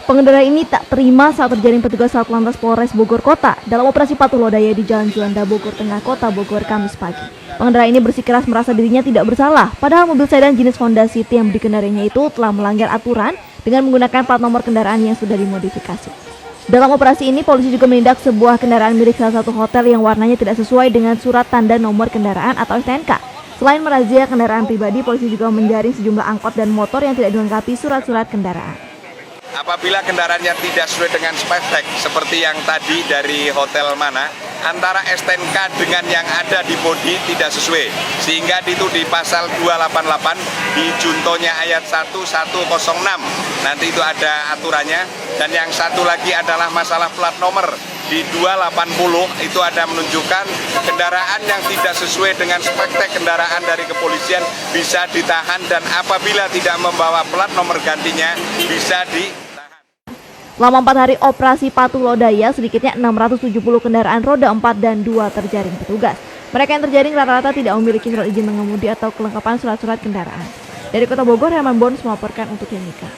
Pengendara ini tak terima saat terjaring petugas Satlantas Polres Bogor Kota dalam operasi patuh lodaya di Jalan Juanda, Bogor Tengah, Kota Bogor, Kamis pagi. Pengendara ini bersikeras merasa dirinya tidak bersalah, padahal mobil sedan jenis Honda City yang dikendarainya itu telah melanggar aturan dengan menggunakan plat nomor kendaraan yang sudah dimodifikasi. Dalam operasi ini, polisi juga menindak sebuah kendaraan milik salah satu hotel yang warnanya tidak sesuai dengan surat tanda nomor kendaraan atau STNK. Selain merazia kendaraan pribadi, polisi juga menjaring sejumlah angkot dan motor yang tidak dilengkapi surat-surat kendaraan. Apabila kendaraannya tidak sesuai dengan spek seperti yang tadi dari hotel mana, antara STNK dengan yang ada di bodi tidak sesuai. Sehingga itu di pasal 288 di juntonya ayat 1106. Nanti itu ada aturannya. Dan yang satu lagi adalah masalah plat nomor. Di 280 itu ada menunjukkan kendaraan yang tidak sesuai dengan spek kendaraan dari kepolisian bisa ditahan, dan apabila tidak membawa plat nomor gantinya bisa ditahan. Selama 4 hari operasi patuh lodaya, sedikitnya 670 kendaraan roda 4 dan 2 terjaring petugas. Mereka yang terjaring rata-rata tidak memiliki surat izin mengemudi atau kelengkapan surat-surat kendaraan. Dari Kota Bogor, Herman Bons melaporkan untuk Yemika.